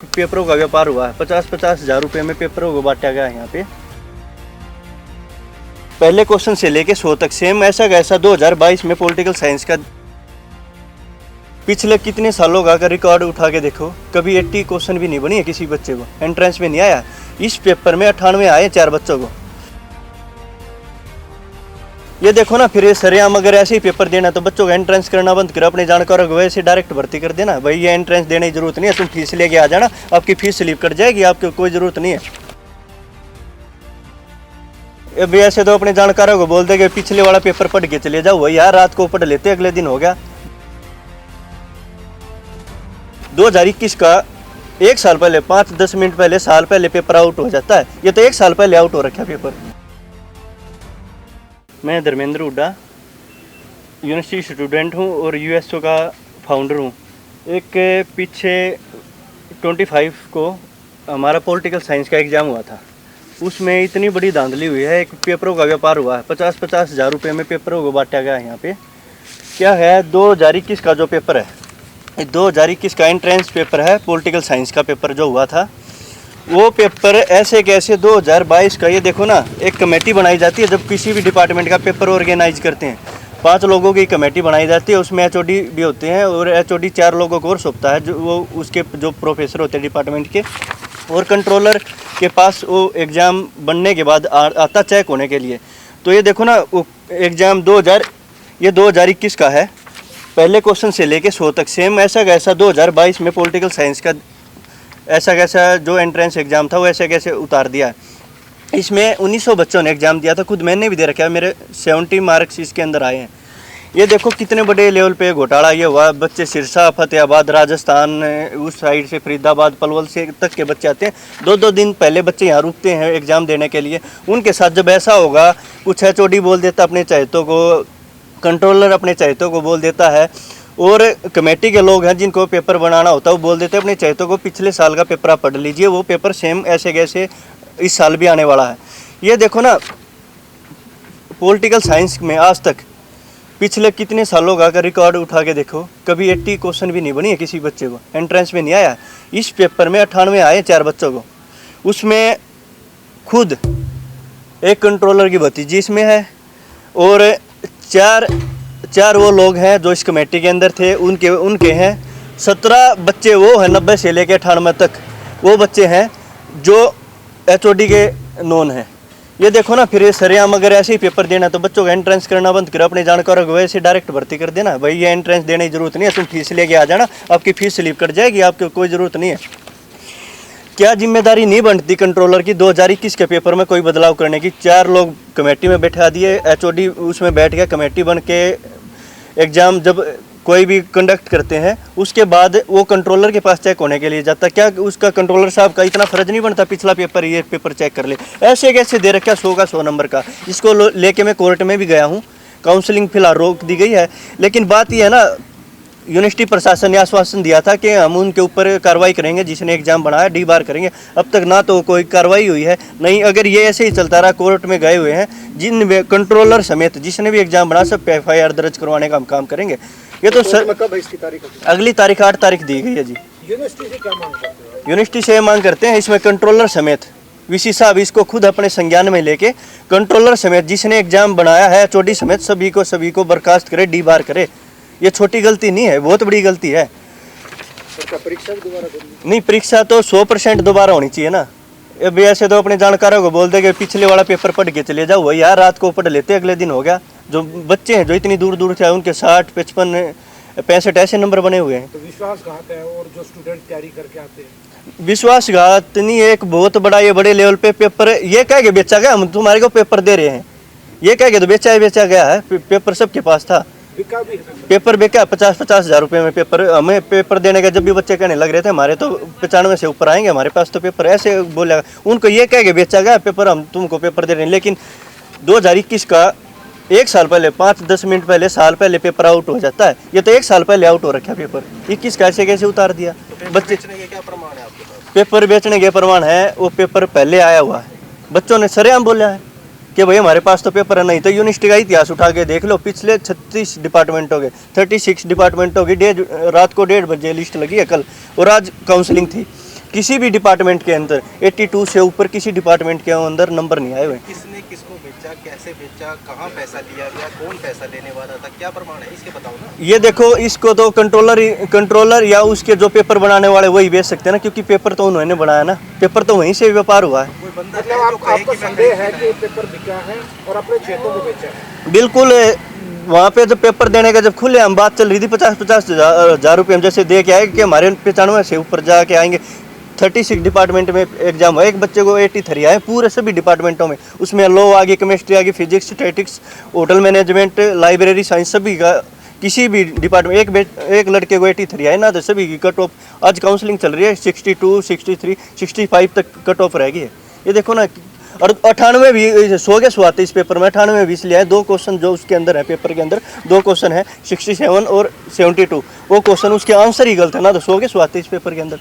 पेपरों का व्यापार हुआ है। 50-50 हज़ार रुपये में पेपरों को बांटा गया है यहाँ पे। पहले क्वेश्चन से लेके 100 तक सेम ऐसा का ऐसा 2022 में पॉलिटिकल साइंस का पिछले कितने सालों का रिकॉर्ड उठा के देखो, कभी 80 क्वेश्चन भी नहीं बनी है किसी बच्चे को, एंट्रेंस में नहीं आया। इस पेपर में 98 आए 4 बच्चों को। ये देखो ना, फिर ये सरेआम अगर ऐसे ही पेपर देना तो बच्चों का एंट्रेंस करना बंद करो, अपने जानकारों को वैसे डायरेक्ट भर्ती कर देना। भाई ये एंट्रेंस देने की जरूरत नहीं है, तुम फीस लेके आ जाना, आपकी फीस स्लिप कट जाएगी, आपको कोई ज़रूरत नहीं है। अभी ऐसे तो अपने जानकारों को बोल दे कि पिछले वाला पेपर पढ़ के चले जाओ, वही यार रात को पढ़ लेते अगले दिन हो गया। 2021 का 1 साल पहले 5-10 मिनट पहले साल पहले पेपर आउट हो जाता है, ये तो 1 साल पहले आउट हो रखा पेपर। मैं धर्मेंद्र हुड्डा यूनिवर्सिटी स्टूडेंट हूँ और यूएसओ का फाउंडर हूँ। एक पीछे 25 को हमारा पॉलिटिकल साइंस का एग्ज़ाम हुआ था, उसमें इतनी बड़ी धांधली हुई है। एक पेपरों का व्यापार हुआ है। 50-50 हज़ार रुपये में पेपरों को बांटा गया है यहाँ पे। क्या है, 2021 का जो पेपर है, 2021 का एंट्रेंस पेपर है, पॉलिटिकल साइंस का पेपर जो हुआ था, वो पेपर ऐसे कैसे 2022 का। ये देखो ना, एक कमेटी बनाई जाती है जब किसी भी डिपार्टमेंट का पेपर ऑर्गेनाइज करते हैं। 5 लोगों की कमेटी बनाई जाती है, उसमें एचओडी भी होते हैं और एचओडी 4 लोगों को और सौंपता है, जो वो उसके जो प्रोफेसर होते हैं डिपार्टमेंट के, और कंट्रोलर के पास वो एग्ज़ाम बनने के बाद आता चेक होने के लिए। तो ये देखो ना, वो एग्ज़ाम 2021 का है। पहले क्वेश्चन से लेके 100 तक सेम ऐसा कैसा 2022 में पॉलिटिकल साइंस का ऐसा कैसा जो एंट्रेंस एग्ज़ाम था वो ऐसे कैसे उतार दिया। इसमें 1900 बच्चों ने एग्ज़ाम दिया था, खुद मैंने भी दे रखा है, मेरे 70 मार्क्स इसके अंदर आए हैं। ये देखो कितने बड़े लेवल पे घोटाला ये हुआ। बच्चे सिरसा, फतेहाबाद, राजस्थान, उस साइड से फरीदाबाद, पलवल से तक के बच्चे आते हैं। 2-2 दिन पहले बच्चे यहाँ रुकते हैं एग्ज़ाम देने के लिए। उनके साथ जब ऐसा होगा, कुछ एचओडी बोल देता अपने चहेतों को, कंट्रोलर अपने चहेतों को बोल देता है, और कमेटी के लोग हैं जिनको पेपर बनाना होता है वो बोल देते हैं अपने चहेतों को पिछले साल का पेपर आप पढ़ लीजिए, वो पेपर सेम ऐसे कैसे इस साल भी आने वाला है। ये देखो ना, पॉलिटिकल साइंस में आज तक पिछले कितने सालों का रिकॉर्ड उठा के देखो, कभी 80 क्वेश्चन भी नहीं बनी है किसी बच्चे को, एंट्रेंस में नहीं आया। इस पेपर में 98 आए 4 बच्चों को। उसमें खुद एक कंट्रोलर की भतीजी इसमें है और चार वो लोग हैं जो इस कमेटी के अंदर थे, उनके हैं 17 बच्चे वो हैं 90 से लेकर 98 तक, वो बच्चे हैं जो एचओडी के नॉन हैं। ये देखो ना, फिर ये सरेआम अगर ऐसे ही पेपर देना तो बच्चों का एंट्रेंस करना बंद करो, अपने जानकारों को वैसे डायरेक्ट भर्ती कर देना। भाई ये एंट्रेंस देने की जरूरत नहीं है, तुम फीस लेके आ जाना, आपकी फीस स्लिप कट जाएगी, आपको कोई ज़रूरत नहीं है। क्या जिम्मेदारी नहीं बनती कंट्रोलर की 2021 के पेपर में कोई बदलाव करने की? 4 लोग कमेटी में बैठा दिए, एचओडी उसमें बैठ गया, कमेटी बन के एग्ज़ाम जब कोई भी कंडक्ट करते हैं उसके बाद वो कंट्रोलर के पास चेक होने के लिए जाता। क्या उसका कंट्रोलर साहब का इतना फ़र्ज नहीं बनता पिछला पेपर ये पेपर चेक कर ले? ऐसे कैसे दे रखा 100 का 100 नंबर का। इसको लेके मैं कोर्ट में भी गया हूँ, काउंसलिंग फिलहाल रोक दी गई है। लेकिन बात यह है ना, यूनिवर्सिटी प्रशासन ने आश्वासन दिया था कि हम उनके ऊपर कार्रवाई करेंगे, जिसने एग्ज़ाम बनाया डी बार करेंगे। अब तक ना तो कोई कार्रवाई हुई है, नहीं। अगर ये ऐसे ही चलता रहा, कोर्ट में गए हुए हैं, जिन कंट्रोलर समेत जिसने भी एग्ज़ाम बना सब पे FIR दर्ज करवाने का हम काम करेंगे। ये तो सर कब है इसकी तारीख? अगली तारीख 8 तारीख दी गई है जी। यूनिवर्सिटी से क्या मांग करते हैं? यूनिवर्सिटी से मांग करते हैं इसमें कंट्रोलर समेत वीसी साहब इसको खुद अपने संज्ञान में लेके कंट्रोलर समेत जिसने एग्ज़ाम बनाया है एचओडी समेत सभी को बर्खास्त करे, डी बार करे। ये छोटी गलती नहीं है, बहुत बड़ी गलती है। परीक्षा भी दोबारा नहीं, परीक्षा तो 100% दोबारा होनी चाहिए ना। अभी ऐसे तो अपने जानकारों को बोल दे कि पिछले वाला पेपर पढ़ के चले जाओ, वही यार रात को पढ़ लेते अगले दिन हो गया। जो बच्चे हैं जो इतनी दूर दूर से आए उनके 60, 55, 65 ऐसे नंबर बने हुए हैं। तो विश्वासघात है, और जो स्टूडेंट तैयारी करके आते हैं विश्वासघात नहीं, एक बहुत बड़ा ये बड़े लेवल पे पेपर ये कह के बेचा गया, हम तुम्हारे को पेपर दे रहे हैं, ये कह के तो बेचा गया है। पेपर सबके पास था, बिका भी पेपर बेचा 50-50 हज़ार रुपये में पेपर। हमें पेपर देने का जब भी बच्चे कहने लग रहे थे हमारे तो 95 से ऊपर आएंगे, हमारे पास तो पेपर, ऐसे बोला उनको, ये कह के बेचा गया पेपर, हम तुमको पेपर दे रहे हैं। लेकिन 2021 का 1 साल पहले 5-10 मिनट पहले साल पहले पेपर आउट हो जाता है, ये तो 1 साल पहले आउट हो रखा पेपर। 21 का ऐसे कैसे उतार दिया? बच्चे क्या प्रमाण है आपके पास? पेपर बेचने के प्रमाण है, वो पेपर पहले आया हुआ है, बच्चों ने सरेआम बोला है कि भाई हमारे पास तो पेपर नहीं। तो यूनिवर्सिटी का इतिहास उठा के देख लो, पिछले 36 डिपार्टमेंट हो गए, 36 डिपार्टमेंट हो गई। रात को 1:30 बजे लिस्ट लगी है कल, और आज काउंसलिंग थी। किसी भी डिपार्टमेंट के अंदर 82 से ऊपर किसी डिपार्टमेंट के अंदर नंबर नहीं आए हुए। किसने किसको बेचा, कैसे बेचा, कहाँ पैसा लिया गया, कौन पैसा लेने वाला था, क्या प्रमाण है इसके बताओ ना। ये देखो, इसको तो कंट्रोलर या उसके जो पेपर बनाने वाले वही बेच सकते हैं ना, क्योंकि पेपर तो उन्होंने बनाया ना, पेपर तो वहीं से व्यापार हुआ है। कोई बंदा मतलब है जो कहे आपका कि मैं संदेह है खरीद कि पेपर बिका है और अपने क्षेत्रों में बेचा है? बिल्कुल, वहाँ पे जब पेपर देने का जब खुले हम बात चल रही थी 50-50 हज़ार रुपये हम जैसे दे के आए कि हमारे 95 से ऊपर जाके आएंगे। 36 डिपार्टमेंट में एग्जाम हुआ, एक बच्चे को 83 आए पूरे सभी डिपार्टमेंटों में। उसमें लॉ आ गई, केमिस्ट्री आ गई, physics, statics, hotel management, library science, सभी का किसी भी डिपार्टमेंट एक लड़के को 83 आए ना, तो सभी की कट ऑफ आज काउंसलिंग चल रही है 62, 63, 65 तक कट ऑफ रह गई है। ये देखो ना, और 98 भी 100 के 100 आते इस पेपर में, 98 20 लिया है। 2 क्वेश्चन जो उसके अंदर है, पेपर के अंदर 2 क्वेश्चन है 67 और 72, वो क्वेश्चन उसके आंसर ही गलत है ना, तो 100 के 100 आते इस पेपर के अंदर।